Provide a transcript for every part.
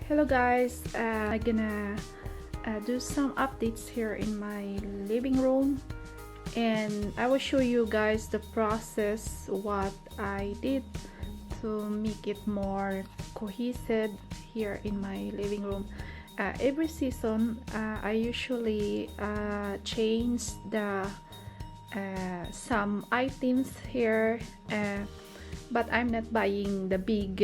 Hello guys, I'm gonna do some updates here in my living room, and I will show you guys the process what I did to make it more cohesive here in my living room. Every season I usually change the some items here, but I'm not buying the big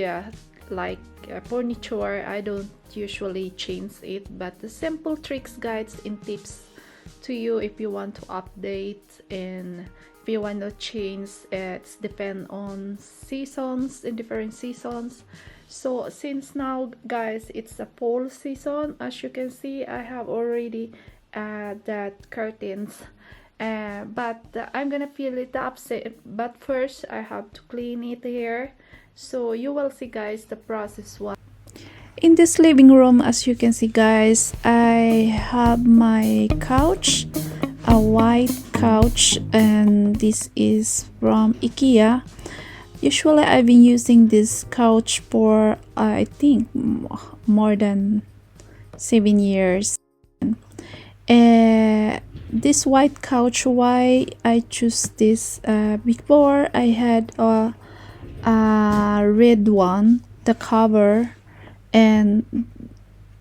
like furniture. I don't usually change it, but the simple tricks, guides, and tips to you if you want to update and if you want to change. It's depend on seasons, in different seasons. So since now guys it's a fall season, as you can see I have already that curtains, but I'm gonna fill it up, but first I have to clean it here, so you will see guys the process. What in this living room, as you can see guys, I have my couch, a white couch, and this is from IKEA. Usually I've been using this couch for I think more than 7 years. This white couch, why I choose this, before I had a red one, the cover, and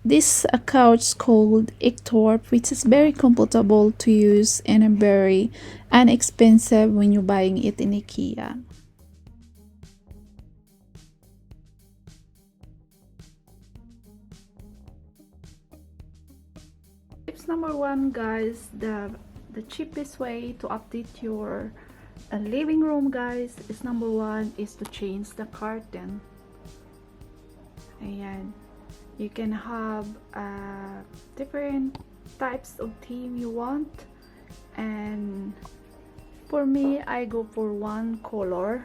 this couch called decor, which is very comfortable to use and very inexpensive when you're buying it in IKEA. Tips number one guys, the cheapest way to update your living room guys is number one is to change the curtain. And you can have different types of theme you want, and for me I go for one color,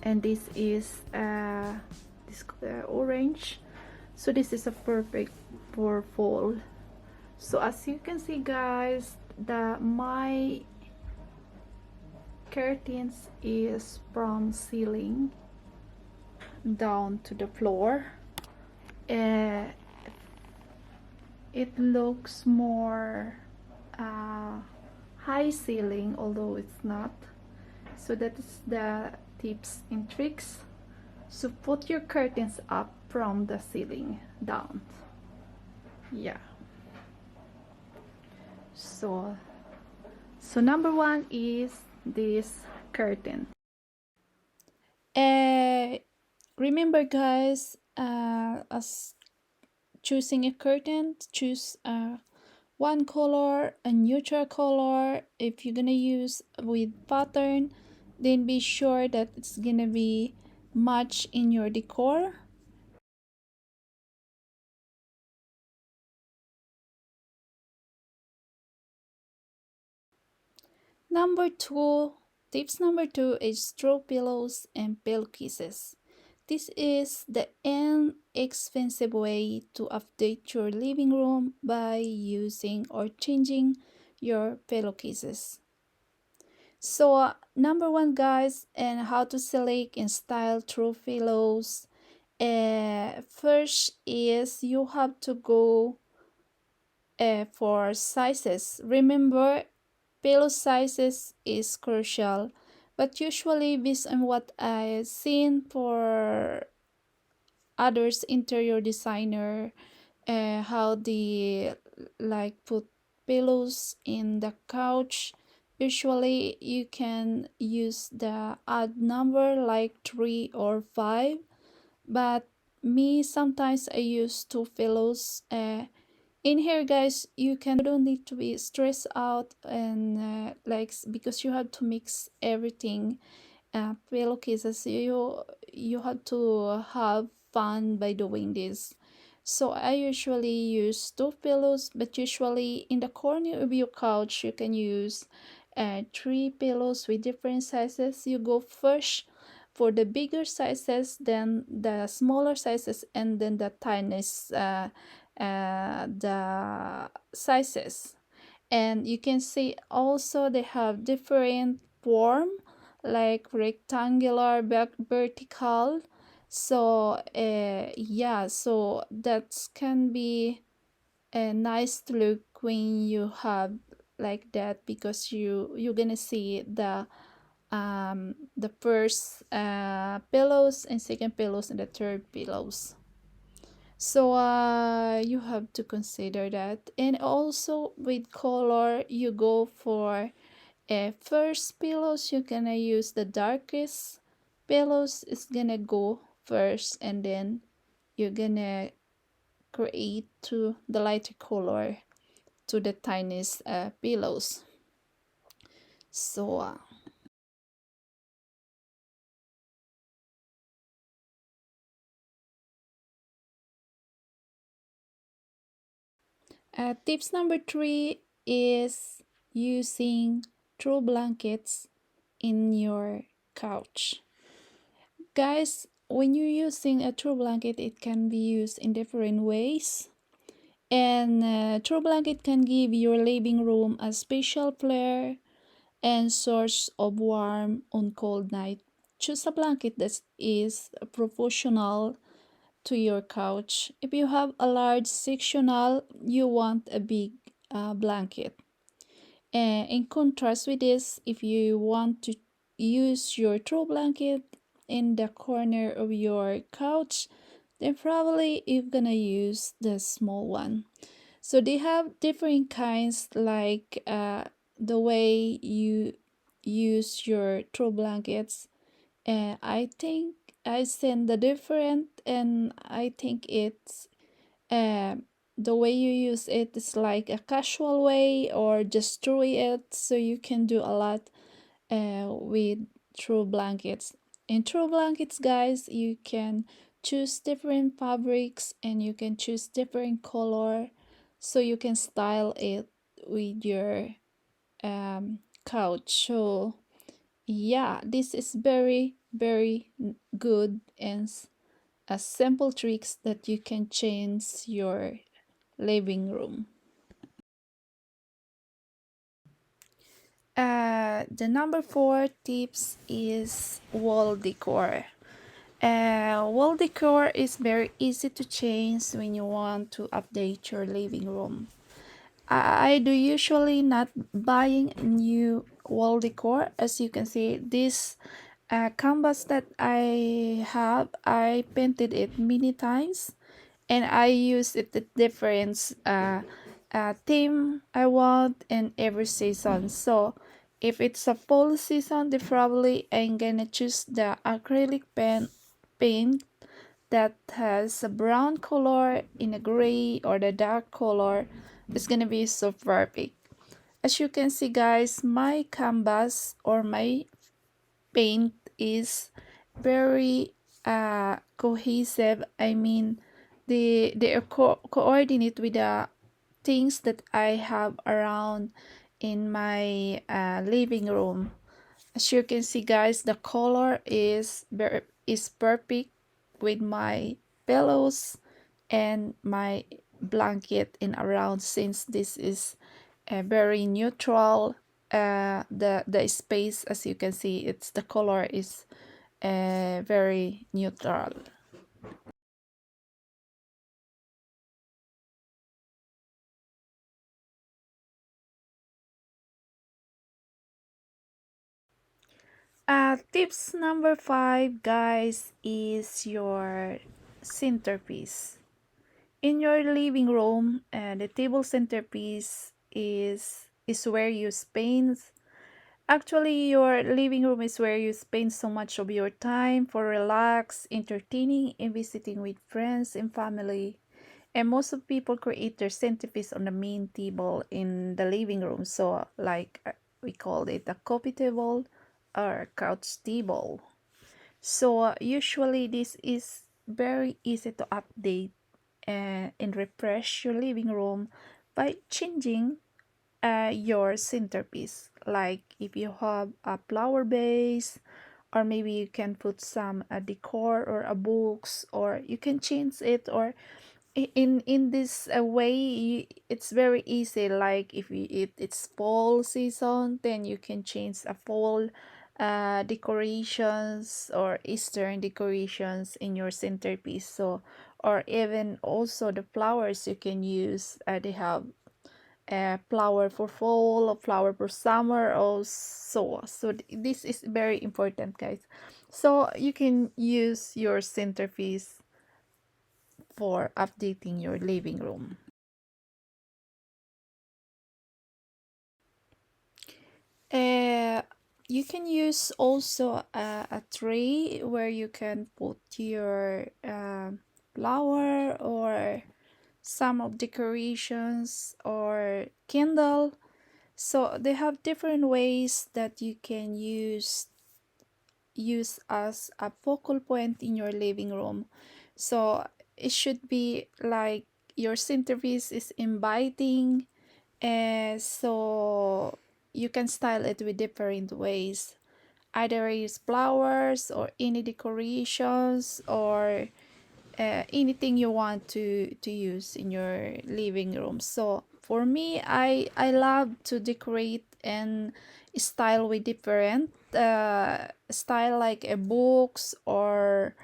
and this is this orange, so this is a perfect for fall. So as you can see guys, my curtains is from ceiling down to the floor. It looks more high ceiling, although it's not. So that is the tips and tricks. So put your curtains up from the ceiling down. Yeah. So number one is this curtain. Remember guys, as choosing a curtain, choose one color, a neutral color. If you're gonna use with pattern, then be sure that it's gonna be match in your decor. Number two, tips number two is throw pillows and pillowcases. This is the inexpensive way to update your living room by using or changing your pillowcases. So number one guys, and how to select and style throw pillows. First is you have to go for sizes. Remember, pillow sizes is crucial, but usually based on what I've seen for others interior designer, how they like put pillows in the couch, usually you can use the odd number like 3 or 5, but me sometimes I use 2 pillows. In here guys, you don't need to be stressed out and like, because you have to mix everything. Pillowcases, you have to have fun by doing this. So I usually use 2 pillows, but usually in the corner of your couch you can use 3 pillows with different sizes. You go first for the bigger sizes, then the smaller sizes, and then the tiniest the sizes. And you can see also they have different form, like rectangular, vertical, So yeah, so that can be a nice look when you have like that, because you're gonna see the first pillows and second pillows and the third pillows. So you have to consider that. And also with color, you go for first pillows, you're gonna use the darkest pillows is gonna go first, and then you're gonna create to the lighter color to the tiniest pillows. So tips number three is using throw blankets in your couch. Guys, when you're using a throw blanket, it can be used in different ways. And throw blanket can give your living room a special flair and source of warmth on cold night. Choose a blanket that is proportional to your couch. If you have a large sectional, you want a big blanket. In contrast with this, if you want to use your throw blanket in the corner of your couch, then probably you're gonna use the small one. So they have different kinds, like the way you use your throw blankets. And I think I send the different, and I think it's uh, the way you use it is like a casual way or just throw it, so you can do a lot with throw blankets. In throw blankets, guys, you can choose different fabrics and you can choose different color, so you can style it with your couch. So yeah, this is very very good and a simple tricks that you can change your living room. The number four tips is wall decor. Wall decor is very easy to change when you want to update your living room. I do usually not buying new wall decor. As you can see, this canvas that I have, I painted it many times, and I use it the different theme I want in every season. So if it's a fall season, then probably I'm gonna choose the acrylic paint that has a brown color in a gray or the dark color. It's gonna be so perfect. As you can see, guys, my canvas or my paint is very cohesive. I mean, they are coordinate with the things that I have around in my living room. As you can see, guys, the color is perfect with my pillows and my blanket in around, since this is a very neutral. The space, as you can see, it's the color is very neutral. Tips number five, guys, is your centerpiece. In your living room, the table centerpiece is where you spend. Actually, your living room is where you spend so much of your time for relax, entertaining, and visiting with friends and family. And most of people create their centerpiece on the main table in the living room. So, like we call it a coffee table or couch table. So, usually this is very easy to update and refresh your living room by changing your centerpiece. Like if you have a flower base, or maybe you can put some decor or a books, or you can change it. Or in this way, it's very easy. Like if it's fall season, then you can change a fall decorations or Eastern decorations in your centerpiece. So, or even also the flowers you can use. They have a flower for fall, a flower for summer, also. So this is very important, guys. So you can use your centerpiece for updating your living room. Uh, you can use also a tray where you can put your flower or some of decorations or candle. So they have different ways that you can use as a focal point in your living room. So it should be like your centerpiece is inviting, so you can style it with different ways. Either use flowers or any decorations or anything you want to use in your living room. So for me, I love to decorate and style with different style, like a books or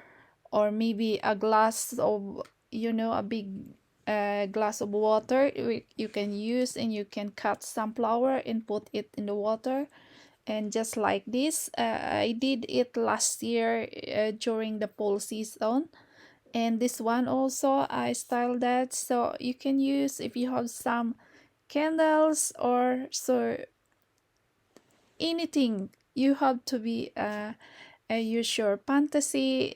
maybe a glass of, a big glass of water you can use, and you can cut some flower and put it in the water. And just like this, I did it last year during the fall season. And this one also I styled that. So you can use, if you have some candles or so, anything, you have to be use your fantasy,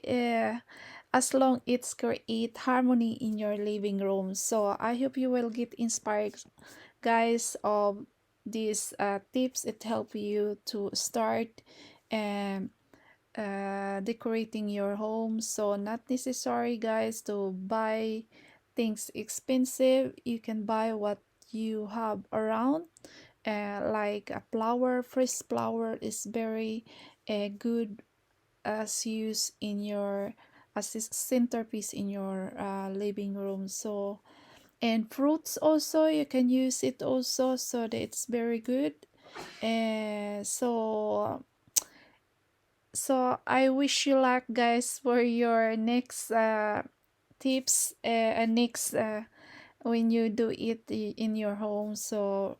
as long it's create harmony in your living room. So I hope you will get inspired, guys, of these tips. It help you to start um, decorating your home. So not necessary, guys, to buy things expensive. You can buy what you have around, like a flower. Fresh flower is very good as used in your, as a centerpiece in your living room. So, and fruits also, you can use it also, so that it's very good. So I wish you luck, guys, for your next tips, and next when you do it in your home. So,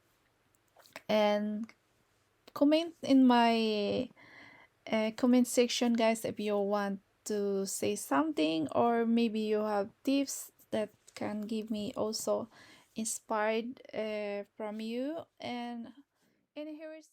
and comment in my comment section, guys, if you want to say something, or maybe you have tips that can give me also inspired from you. And here is